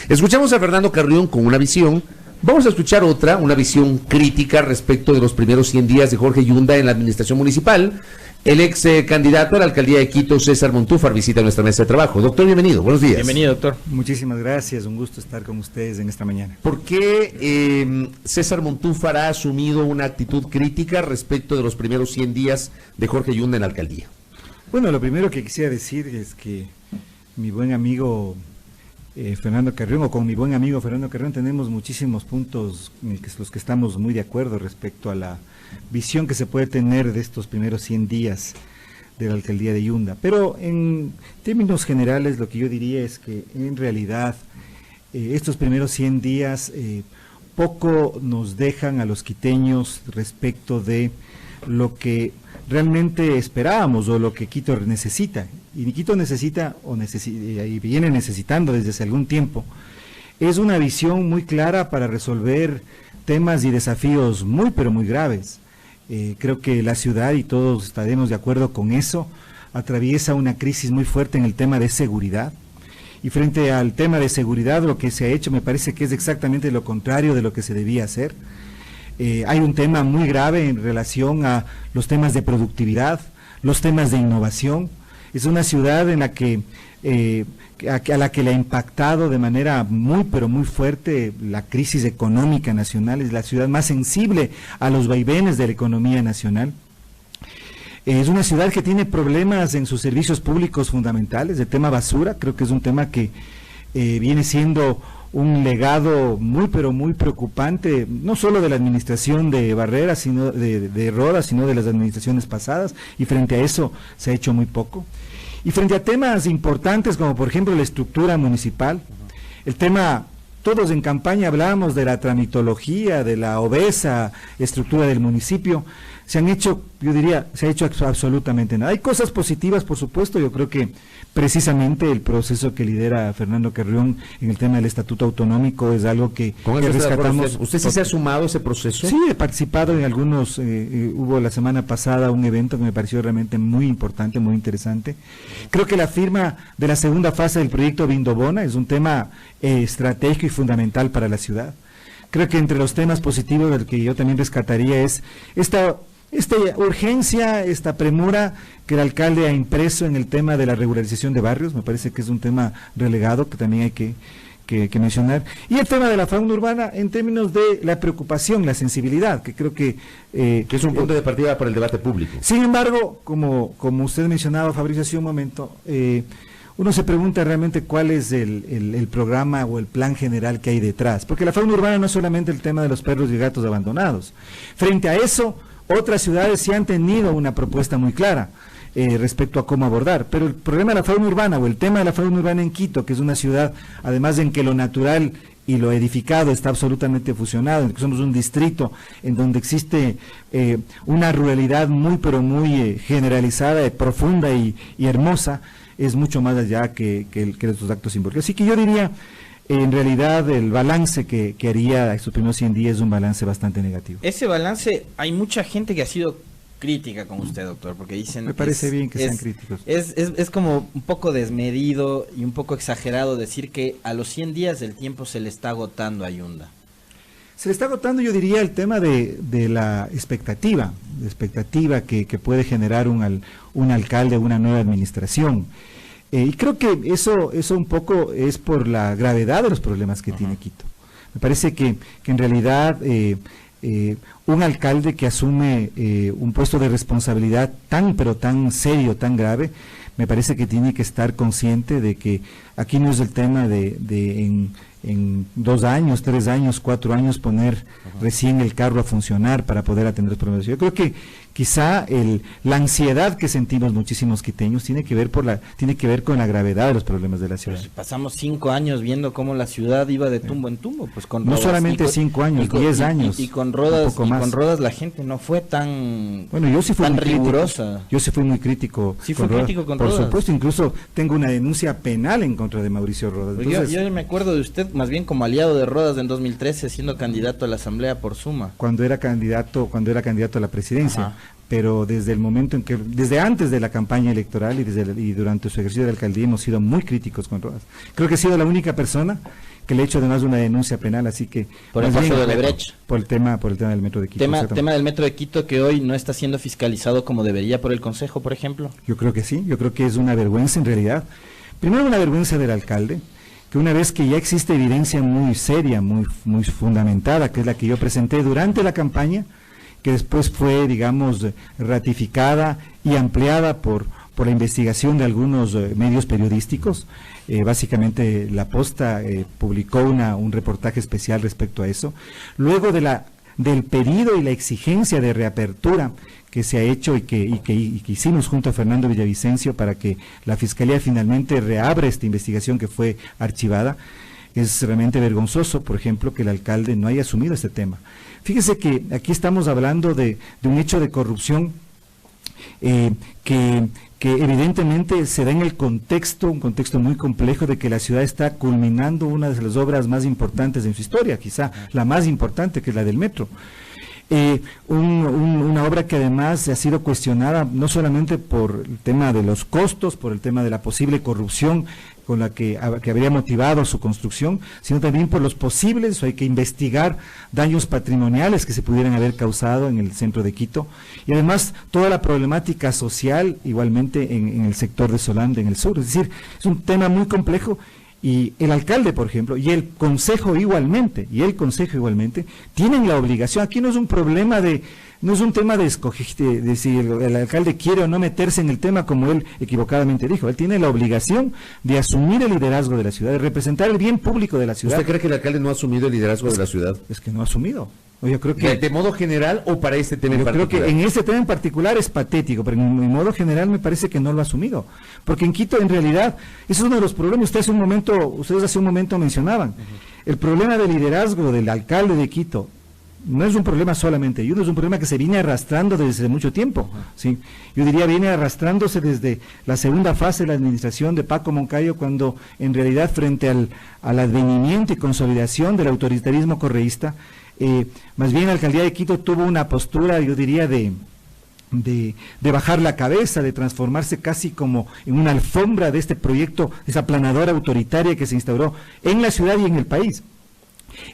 Escuchamos a Fernando Carrión con una visión. Vamos a escuchar otra, una visión crítica respecto de los primeros 100 días de Jorge Yunda en la administración municipal. El ex candidato a la alcaldía de Quito, César Montúfar, visita nuestra mesa de trabajo. Doctor, bienvenido, buenos días. Bienvenido, doctor. Muchísimas gracias, un gusto estar con ustedes en esta mañana. ¿Por qué César Montúfar ha asumido una actitud crítica respecto de los primeros 100 días de Jorge Yunda en la alcaldía? Bueno, lo primero que quisiera decir es que mi buen amigo Fernando Carrión, o con mi buen amigo Fernando Carrión, tenemos muchísimos puntos en los que estamos muy de acuerdo respecto a la visión que se puede tener de estos primeros 100 días de la alcaldía de Yunda. Pero en términos generales lo que yo diría es que en realidad estos primeros 100 días poco nos dejan a los quiteños respecto de lo que realmente esperábamos o lo que Quito necesita. Y Quito necesita, y viene necesitando desde hace algún tiempo, es una visión muy clara para resolver temas y desafíos muy pero muy graves. Creo que la ciudad, y todos estaremos de acuerdo con eso, atraviesa una crisis muy fuerte en el tema de seguridad. Y frente al tema de seguridad, lo que se ha hecho me parece que es exactamente lo contrario de lo que se debía hacer. Hay un tema muy grave en relación a los temas de productividad, los temas de innovación. Es una ciudad en la que a la que le ha impactado de manera muy pero muy fuerte la crisis económica nacional. Es la ciudad más sensible a los vaivenes de la economía nacional. Es una ciudad que tiene problemas en sus servicios públicos fundamentales. El tema basura, creo que es un tema que viene siendo un legado muy pero muy preocupante, no solo de la administración de Barrera, sino de Rodas, sino de las administraciones pasadas, y frente a eso se ha hecho muy poco. Y frente a temas importantes como por ejemplo la estructura municipal, el tema, todos en campaña hablábamos de la tramitología, de la obesa estructura del municipio. Se han hecho, yo diría, se ha hecho absolutamente nada. Hay cosas positivas, por supuesto. Yo creo que precisamente el proceso que lidera Fernando Carrión en el tema del estatuto autonómico es algo que rescatamos. ¿Usted sí se ha sumado a ese proceso? Sí, he participado en algunos, hubo la semana pasada un evento que me pareció realmente muy importante, muy interesante. Creo que la firma de la segunda fase del proyecto Vindobona es un tema estratégico y fundamental para la ciudad. Creo que entre los temas positivos del que yo también rescataría es esta urgencia, esta premura que el alcalde ha impreso en el tema de la regularización de barrios. Me parece que es un tema relegado que también hay que mencionar. Y el tema de la fauna urbana en términos de la preocupación, la sensibilidad, que creo que es un punto de partida para el debate público. Sin embargo, como usted mencionaba, Fabricio, hace un momento, uno se pregunta realmente cuál es el programa o el plan general que hay detrás, porque la fauna urbana no es solamente el tema de los perros y gatos abandonados. Frente a eso, otras ciudades sí han tenido una propuesta muy clara respecto a cómo abordar, pero el problema de la fauna urbana o el tema de la fauna urbana en Quito, que es una ciudad, además en que lo natural y lo edificado está absolutamente fusionado, en que somos un distrito en donde existe una ruralidad muy pero muy generalizada, profunda y hermosa, es mucho más allá que estos actos simbólicos. Así que yo diría, en realidad, el balance que haría estos primeros 100 días es un balance bastante negativo. Ese balance, hay mucha gente que ha sido crítica con usted, doctor, porque dicen... Me parece bien que sean críticos. Es como un poco desmedido y un poco exagerado decir que a los 100 días el tiempo se le está agotando a Yunda. Se le está agotando, yo diría, el tema de la expectativa que puede generar un alcalde, una nueva administración. Y creo que eso un poco es por la gravedad de los problemas que tiene Quito. Me parece que en realidad un alcalde que asume un puesto de responsabilidad pero tan serio, tan grave, me parece que tiene que estar consciente de que aquí no es el tema de en 2 años, 3 años, 4 años poner recién el carro a funcionar para poder atender los problemas. Yo creo que quizá la ansiedad que sentimos muchísimos quiteños tiene que ver con la gravedad de los problemas de la ciudad. Pues pasamos 5 años viendo cómo la ciudad iba de tumbo en tumbo, pues con no Rodas, solamente 5 años, 10 años. Y con Rodas la gente no fue tan yo sí fui tan muy rigurosa. Crítico. Yo sí fui muy crítico. Sí fue crítico con Rodas. Rodas. Por supuesto, incluso tengo una denuncia penal en contra de Mauricio Rodas. Entonces, yo me acuerdo de usted más bien como aliado de Rodas en 2013, siendo candidato a la asamblea por Suma. Cuando era candidato a la presidencia. Ajá. Pero desde el momento en que, desde antes de la campaña electoral y durante su ejercicio de alcaldía hemos sido muy críticos con Rodas. Creo que he sido la única persona que le he hecho además una denuncia penal, así que... Por el caso de Odebrecht. Por el tema del metro de Quito. Tema del metro de Quito que hoy no está siendo fiscalizado como debería por el Consejo, por ejemplo. Yo creo que sí, yo creo que es una vergüenza en realidad. Primero una vergüenza del alcalde, que una vez que ya existe evidencia muy seria, muy fundamentada, que es la que yo presenté durante la campaña, que después fue, digamos, ratificada y ampliada por la investigación de algunos medios periodísticos. Básicamente La Posta publicó un reportaje especial respecto a eso. Luego del pedido y la exigencia de reapertura que se ha hecho y que hicimos junto a Fernando Villavicencio para que la Fiscalía finalmente reabra esta investigación que fue archivada, es realmente vergonzoso, por ejemplo, que el alcalde no haya asumido este tema. Fíjese que aquí estamos hablando de un hecho de corrupción que evidentemente se da en el contexto, un contexto muy complejo de que la ciudad está culminando una de las obras más importantes de su historia, quizá la más importante, que es la del metro. Una obra que además ha sido cuestionada no solamente por el tema de los costos, por el tema de la posible corrupción con la que habría motivado su construcción, sino también por los posibles, o hay que investigar daños patrimoniales que se pudieran haber causado en el centro de Quito, y además toda la problemática social igualmente en el sector de Solanda, en el sur. Es decir, es un tema muy complejo. Y el alcalde, por ejemplo, y el consejo igualmente, tienen la obligación. Aquí no es un problema no es un tema de si el alcalde quiere o no meterse en el tema, como él equivocadamente dijo. Él tiene la obligación de asumir el liderazgo de la ciudad, de representar el bien público de la ciudad. ¿Usted cree que el alcalde no ha asumido el liderazgo de la ciudad? Es que no ha asumido. Yo creo que ¿De modo general o para este tema en particular? Yo creo que en este tema en particular es patético, pero en modo general me parece que no lo ha asumido. Porque en Quito, en realidad, eso es uno de los problemas. Ustedes hace un momento mencionaban. El problema del liderazgo del alcalde de Quito no es un problema solamente y uno, es un problema que se viene arrastrando desde mucho tiempo. ¿Sí? Yo diría viene arrastrándose desde la segunda fase de la administración de Paco Moncayo, cuando en realidad frente al advenimiento y consolidación del autoritarismo correísta, más bien la alcaldía de Quito tuvo una postura, yo diría, de bajar la cabeza, de transformarse casi como en una alfombra de este proyecto, esa planadora autoritaria que se instauró en la ciudad y en el país.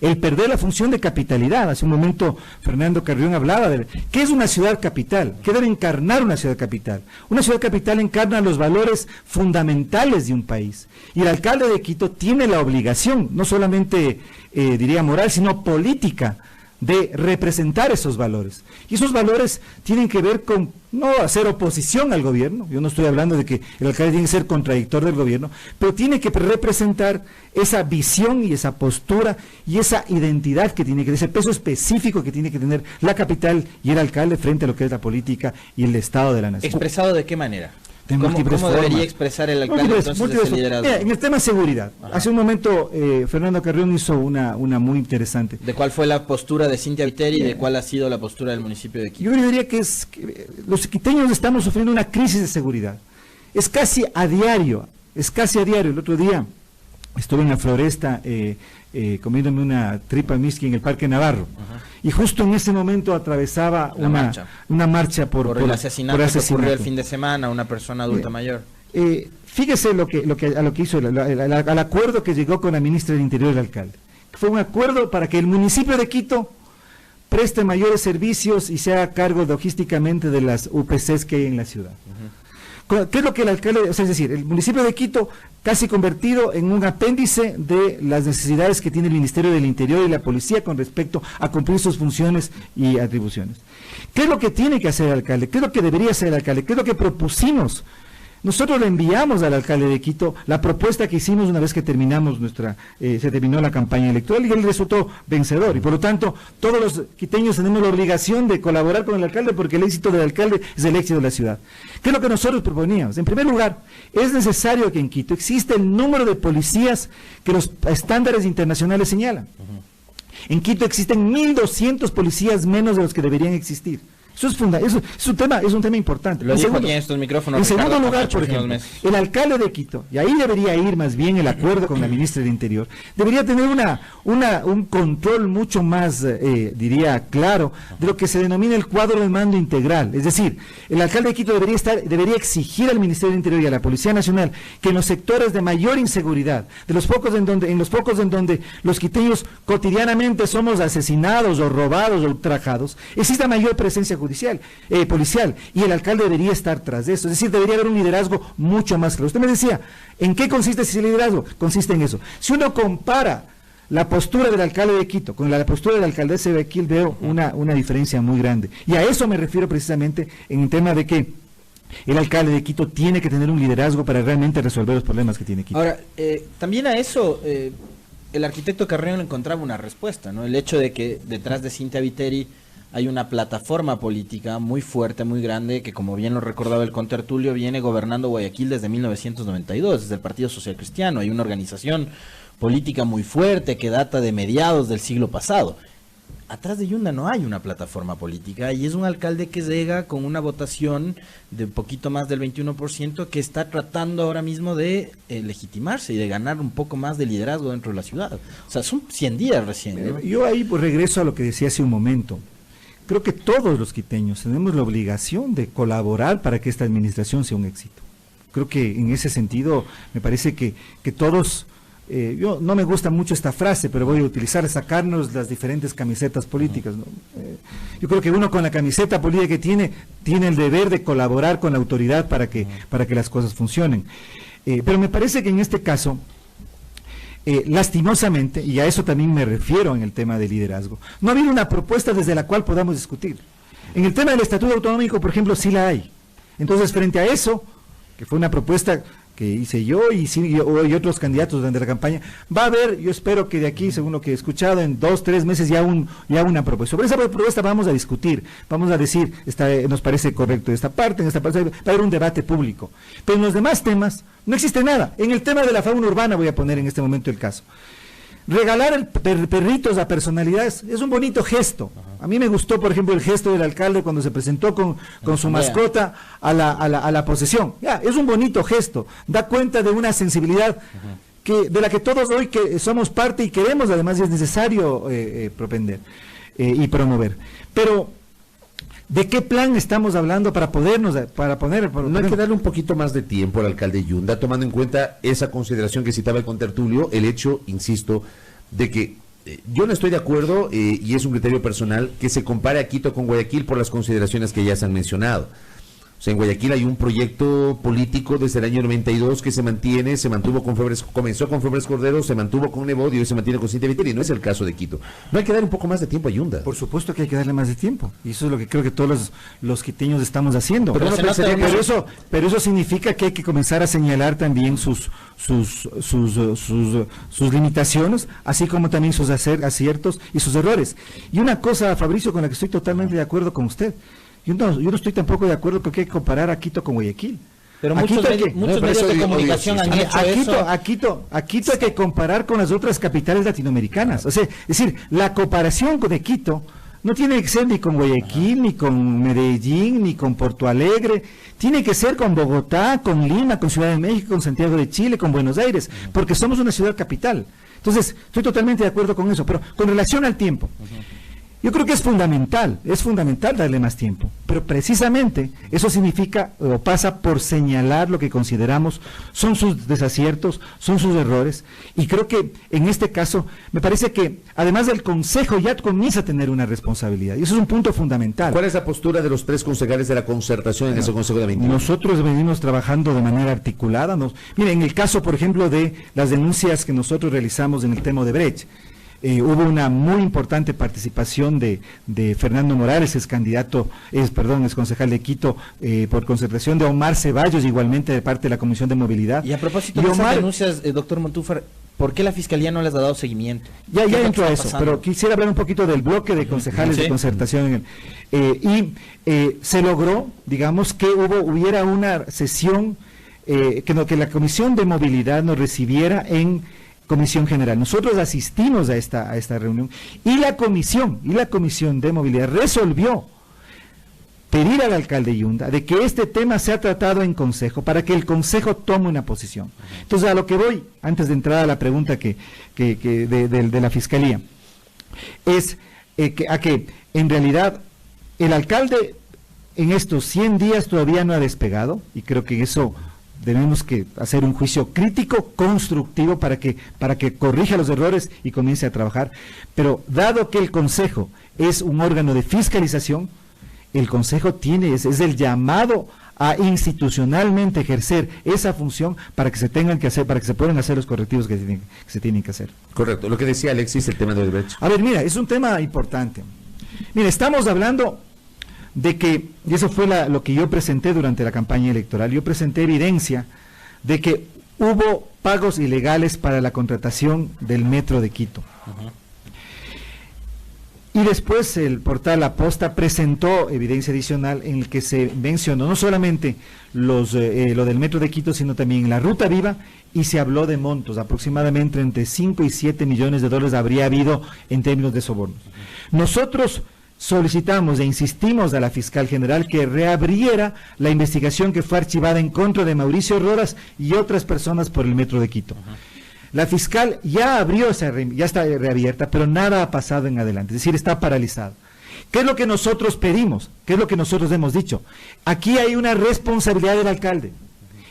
El perder la función de capitalidad. Hace un momento Fernando Carrión hablaba de ¿qué es una ciudad capital? ¿Qué debe encarnar una ciudad capital? Una ciudad capital encarna los valores fundamentales de un país. Y el alcalde de Quito tiene la obligación, no solamente diría moral, sino política, de representar esos valores. Y esos valores tienen que ver con no hacer oposición al gobierno. Yo no estoy hablando de que el alcalde tiene que ser contradictor del gobierno, pero tiene que representar esa visión y esa postura y esa identidad que tiene que tener, ese peso específico que tiene que tener la capital y el alcalde frente a lo que es la política y el Estado de la nación. ¿Expresado de qué manera? ¿Cómo debería expresar el alcalde entonces ese liderazgo? En el tema seguridad. Ajá. Hace un momento Fernando Carrión hizo una muy interesante. ¿De cuál fue la postura de Cintia Viteri y de cuál ha sido la postura del municipio de Quito? Yo diría que los quiteños estamos sufriendo una crisis de seguridad. Es casi a diario. El otro día estuve en la Floresta comiéndome una tripa whisky en el Parque Navarro. Ajá. Y justo en ese momento atravesaba una marcha por el asesinato que ocurrió el fin de semana, una persona adulta mayor. Fíjese a lo que hizo, al acuerdo que llegó con la ministra del Interior y el alcalde. Fue un acuerdo para que el municipio de Quito preste mayores servicios y se haga cargo logísticamente de las UPCs que hay en la ciudad. ¿Qué es lo que el alcalde, o sea, es decir, el municipio de Quito casi convertido en un apéndice de las necesidades que tiene el Ministerio del Interior y la Policía con respecto a cumplir sus funciones y atribuciones? ¿Qué es lo que tiene que hacer el alcalde? ¿Qué es lo que debería hacer el alcalde? ¿Qué es lo que propusimos? Nosotros le enviamos al alcalde de Quito la propuesta que hicimos una vez que terminamos se terminó la campaña electoral y él resultó vencedor. Y por lo tanto, todos los quiteños tenemos la obligación de colaborar con el alcalde porque el éxito del alcalde es el éxito de la ciudad. ¿Qué es lo que nosotros proponíamos? En primer lugar, es necesario que en Quito exista el número de policías que los estándares internacionales señalan. En Quito existen 1.200 policías menos de los que deberían existir. Eso es un tema importante. Lo dijo aquí en estos micrófonos. En segundo Ricardo lugar, Camacho, por ejemplo, el alcalde de Quito, y ahí debería ir más bien el acuerdo con la ministra del Interior, debería tener un control mucho más, diría, claro, de lo que se denomina el cuadro de mando integral. Es decir, el alcalde de Quito debería exigir al Ministerio del Interior y a la Policía Nacional que en los sectores de mayor inseguridad, en los pocos en donde los quiteños cotidianamente somos asesinados o robados o ultrajados, exista mayor presencia policial, y el alcalde debería estar tras de eso. Es decir, debería haber un liderazgo mucho más claro. Usted me decía, ¿en qué consiste ese liderazgo? Consiste en eso. Si uno compara la postura del alcalde de Quito con la postura de la alcaldesa de Guayaquil, veo una diferencia muy grande. Y a eso me refiero precisamente en el tema de que el alcalde de Quito tiene que tener un liderazgo para realmente resolver los problemas que tiene Quito. Ahora, también a eso el arquitecto Carrión encontraba una respuesta, ¿no? El hecho de que detrás de Cintia Viteri hay una plataforma política muy fuerte, muy grande, que como bien lo recordaba el contertulio, viene gobernando Guayaquil desde 1992, desde el Partido Social Cristiano. Hay una organización política muy fuerte que data de mediados del siglo pasado. Atrás de Yunda no hay una plataforma política y es un alcalde que llega con una votación de un poquito más del 21% que está tratando ahora mismo de legitimarse y de ganar un poco más de liderazgo dentro de la ciudad. O sea, son 100 días recién, ¿no? Yo ahí pues regreso a lo que decía hace un momento. Creo que todos los quiteños tenemos la obligación de colaborar para que esta administración sea un éxito. Creo que en ese sentido me parece que todos, yo no me gusta mucho esta frase, pero voy a utilizar, sacarnos las diferentes camisetas políticas, ¿no? Yo creo que uno con la camiseta política que tiene el deber de colaborar con la autoridad para que las cosas funcionen. Pero me parece que en este caso, lastimosamente, y a eso también me refiero en el tema de liderazgo, no ha habido una propuesta desde la cual podamos discutir. En el tema del estatuto autonómico, por ejemplo, sí la hay. Entonces, frente a eso, que fue una propuesta que hice yo y otros candidatos durante la campaña, va a haber, yo espero que de aquí, según lo que he escuchado, en 2-3 meses ya una propuesta. Sobre esa propuesta vamos a discutir, vamos a decir, nos parece correcto esta parte, va a haber un debate público. Pero en los demás temas no existe nada. En el tema de la fauna urbana voy a poner en este momento el caso. Regalar perritos a personalidades es un bonito gesto. A mí me gustó, por ejemplo, el gesto del alcalde cuando se presentó con su mascota a la posesión. Ya, es un bonito gesto. Da cuenta de una sensibilidad de la que todos hoy que somos parte y queremos, además, y es necesario propender y promover. Pero ¿de qué plan estamos hablando para poner? No hay que darle un poquito más de tiempo al alcalde Yunda, tomando en cuenta esa consideración que citaba el contertulio, el hecho, insisto, de que yo no estoy de acuerdo, y es un criterio personal, que se compare a Quito con Guayaquil por las consideraciones que ya se han mencionado. O sea, en Guayaquil hay un proyecto político desde el año 92 que se mantuvo con comenzó con Febres Cordero, se mantuvo con Nebot y hoy se mantiene con Cintia Viteri. No es el caso de Quito. No hay que dar un poco más de tiempo a Yunda. Por supuesto que hay que darle más de tiempo. Y eso es lo que creo que todos los quiteños estamos haciendo. Pero eso significa que hay que comenzar a señalar también sus limitaciones, así como también sus aciertos y sus errores. Y una cosa, Fabricio, con la que estoy totalmente de acuerdo con usted. Yo no estoy tampoco de acuerdo con que hay que comparar a Quito con Guayaquil. Pero muchos medios de comunicación han hecho eso. A Quito hay que comparar con las otras capitales latinoamericanas. O sea, es decir, la comparación de Quito no tiene que ser ni con Guayaquil, ni con Medellín, ni con Porto Alegre. Tiene que ser con Bogotá, con Lima, con Ciudad de México, con Santiago de Chile, con Buenos Aires, porque somos una ciudad capital. Entonces, estoy totalmente de acuerdo con eso. Pero con relación al tiempo, yo creo que es fundamental darle más tiempo, pero precisamente eso significa o pasa por señalar lo que consideramos son sus desaciertos, son sus errores, y creo que en este caso me parece que además del Consejo ya comienza a tener una responsabilidad, y eso es un punto fundamental. ¿Cuál es la postura de los 3 concejales de la concertación en ese Consejo de 21? Nosotros venimos trabajando de manera articulada. Mire, en el caso, por ejemplo, de las denuncias que nosotros realizamos en el tema de Brecht, hubo una muy importante participación de Fernando Morales, es concejal de Quito, por concertación de Omar Ceballos, igualmente de parte de la Comisión de Movilidad. Y a propósito de esas denuncias, doctor Montúfar, ¿por qué la Fiscalía no les ha dado seguimiento? Ya entro a eso, pero quisiera hablar un poquito del bloque de concejales de concertación. Se logró, digamos, que hubiera una sesión, que la Comisión de Movilidad nos recibiera en Comisión General. Nosotros asistimos a esta reunión y la comisión de movilidad resolvió pedir al alcalde Yunda de que este tema sea tratado en consejo, para que el consejo tome una posición. Entonces, a lo que voy, antes de entrar a la pregunta de la Fiscalía, es que en realidad el alcalde en estos 100 días todavía no ha despegado, y creo que eso debemos que hacer un juicio crítico, constructivo, para que corrija los errores y comience a trabajar. Pero dado que el Consejo es un órgano de fiscalización, el Consejo es el llamado a institucionalmente ejercer esa función para que se tengan que hacer, para que se puedan hacer los correctivos que se tienen que hacer. Correcto, lo que decía Alexis, el tema de Odebrecht. A ver, mira, es un tema importante. Mira, estamos hablando de que, y eso fue lo que yo presenté durante la campaña electoral, yo presenté evidencia de que hubo pagos ilegales para la contratación del Metro de Quito. Y después el portal La Posta presentó evidencia adicional en el que se mencionó no solamente lo del Metro de Quito, sino también la Ruta Viva, y se habló de montos, aproximadamente entre 5 y 7 millones de dólares habría habido en términos de sobornos. Nosotros solicitamos e insistimos a la fiscal general que reabriera la investigación que fue archivada en contra de Mauricio Rodas y otras personas por el Metro de Quito. La fiscal ya abrió ya está reabierta, pero nada ha pasado en adelante, es decir, está paralizado. ¿Qué es lo que nosotros pedimos? ¿Qué es lo que nosotros hemos dicho? Aquí hay una responsabilidad del alcalde.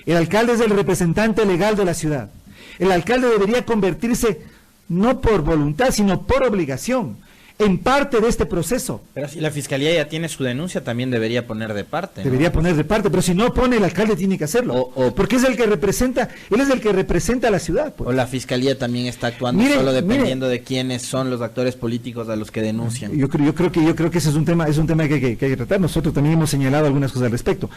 El alcalde es el representante legal de la ciudad. El alcalde debería convertirse, no por voluntad, sino por obligación, en parte de este proceso. Pero si la Fiscalía ya tiene su denuncia, también debería poner de parte, ¿no? Debería poner de parte, pero si no pone, el alcalde tiene que hacerlo. Porque es el que representa, él es el que representa a la ciudad. Pues. O la Fiscalía también está actuando solo dependiendo de quiénes son los actores políticos a los que denuncian. Yo creo que ese es un tema que hay que tratar. Nosotros también hemos señalado algunas cosas al respecto.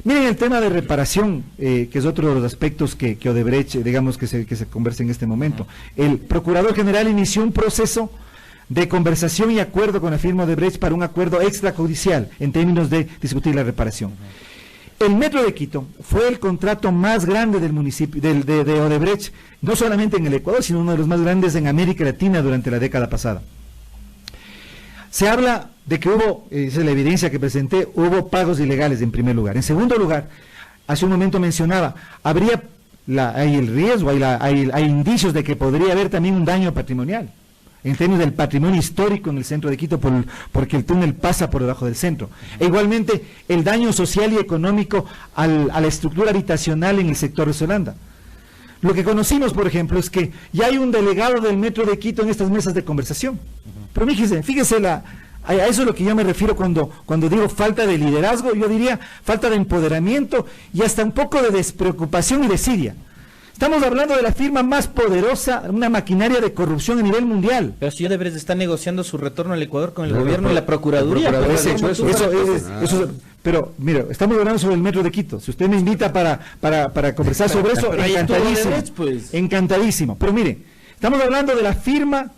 Miren el tema de reparación, que es otro de los aspectos que Odebrecht, digamos, que se conversa en este momento. El Procurador General inició un proceso de conversación y acuerdo con la firma Odebrecht para un acuerdo extrajudicial en términos de discutir la reparación. El Metro de Quito fue el contrato más grande del municipio, de Odebrecht, no solamente en el Ecuador, sino uno de los más grandes en América Latina durante la década pasada. Se habla de que hubo, esa es la evidencia que presenté, hubo pagos ilegales en primer lugar. En segundo lugar, hace un momento mencionaba, hay el riesgo, hay indicios de que podría haber también un daño patrimonial en términos del patrimonio histórico en el centro de Quito, porque el túnel pasa por debajo del centro. E igualmente, el daño social y económico a la estructura habitacional en el sector de Solanda. Lo que conocimos, por ejemplo, es que ya hay un delegado del Metro de Quito en estas mesas de conversación. Pero fíjese a eso es lo que yo me refiero cuando digo falta de liderazgo, yo diría falta de empoderamiento y hasta un poco de despreocupación y desidia. Estamos hablando de la firma más poderosa, una maquinaria de corrupción a nivel mundial. Pero si Odebrecht está negociando su retorno al Ecuador con el gobierno y la Procuraduría. Pero mira, estamos hablando sobre el Metro de Quito. Si usted me invita para conversar sobre eso, encantadísimo. Encantadísimo. Pero mire, estamos hablando de la firma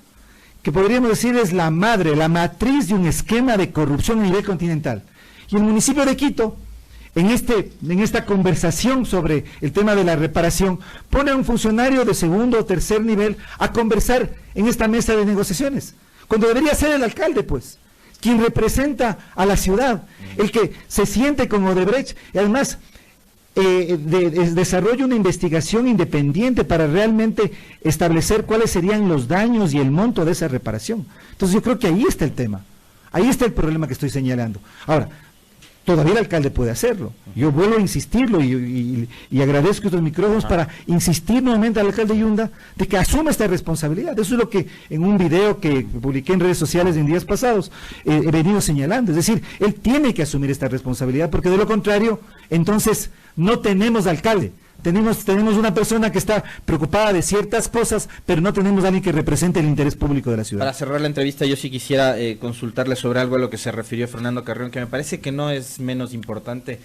que podríamos decir es la matriz de un esquema de corrupción a nivel continental. Y el municipio de Quito, en esta conversación sobre el tema de la reparación, pone a un funcionario de segundo o tercer nivel a conversar en esta mesa de negociaciones, cuando debería ser el alcalde, pues, quien representa a la ciudad, el que se siente con Odebrecht, y además desarrolla una investigación independiente para realmente establecer cuáles serían los daños y el monto de esa reparación. Entonces yo creo que ahí está el tema, ahí está el problema que estoy señalando. Ahora, todavía el alcalde puede hacerlo. Yo vuelvo a insistirlo y agradezco estos micrófonos para insistir nuevamente al alcalde Yunda de que asuma esta responsabilidad. Eso es lo que en un video que publiqué en redes sociales en días pasados he venido señalando. Es decir, él tiene que asumir esta responsabilidad, porque de lo contrario, entonces no tenemos alcalde. Tenemos una persona que está preocupada de ciertas cosas, pero no tenemos a alguien que represente el interés público de la ciudad. Para cerrar la entrevista, yo sí quisiera consultarle sobre algo a lo que se refirió Fernando Carrión, que me parece que no es menos importante,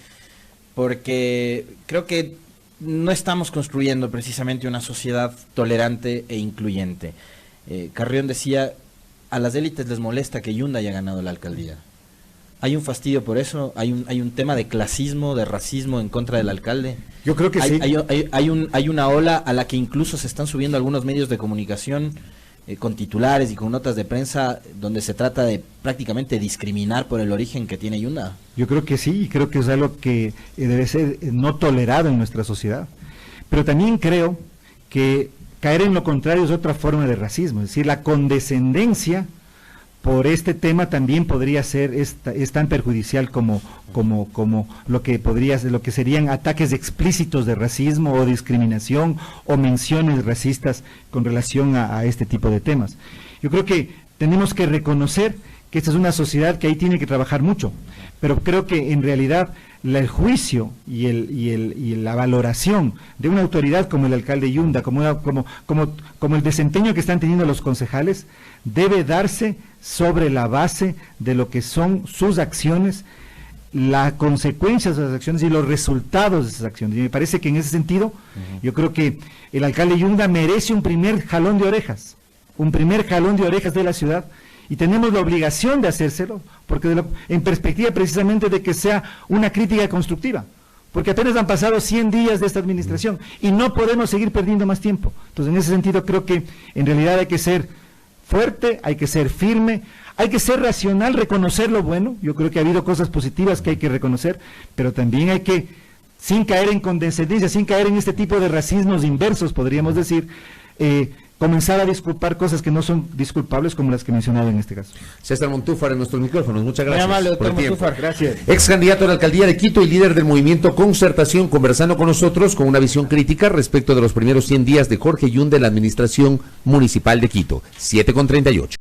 porque creo que no estamos construyendo precisamente una sociedad tolerante e incluyente. Carrión decía, a las élites les molesta que Yunda haya ganado la alcaldía. ¿Hay un fastidio por eso? ¿Hay un tema de clasismo, de racismo en contra del alcalde? Yo creo que sí. Hay una ola a la que incluso se están subiendo algunos medios de comunicación con titulares y con notas de prensa donde se trata de prácticamente discriminar por el origen que tiene Yunda. Yo creo que sí, y creo que es algo que debe ser no tolerado en nuestra sociedad. Pero también creo que caer en lo contrario es otra forma de racismo, es decir, la condescendencia por este tema también podría ser, es tan perjudicial como lo que serían ataques explícitos de racismo o discriminación o menciones racistas con relación a este tipo de temas. Yo creo que tenemos que reconocer que esta es una sociedad que ahí tiene que trabajar mucho, pero creo que en realidad el juicio y la valoración de una autoridad como el alcalde Yunda, como el desempeño que están teniendo los concejales, debe darse sobre la base de lo que son sus acciones, las consecuencias de esas acciones y los resultados de esas acciones. Y me parece que en ese sentido, yo creo que el alcalde Yunda merece un primer jalón de orejas de la ciudad, y tenemos la obligación de hacérselo, porque en perspectiva precisamente de que sea una crítica constructiva, porque apenas han pasado 100 días de esta administración y no podemos seguir perdiendo más tiempo. Entonces, en ese sentido, creo que en realidad hay que ser fuerte, hay que ser firme, hay que ser racional, reconocer lo bueno. Yo creo que ha habido cosas positivas que hay que reconocer, pero también hay que, sin caer en condescendencia, sin caer en este tipo de racismos inversos, podríamos decir, comenzar a disculpar cosas que no son disculpables, como las que he mencionado en este caso. César Montúfar en nuestros micrófonos, muchas gracias. Muy amable, por doctor el tiempo. Montúfar, gracias. Ex candidato a la alcaldía de Quito y líder del movimiento Concertación, conversando con nosotros con una visión crítica respecto de los primeros 100 días de Jorge Yunda en la administración municipal de Quito. 7:38.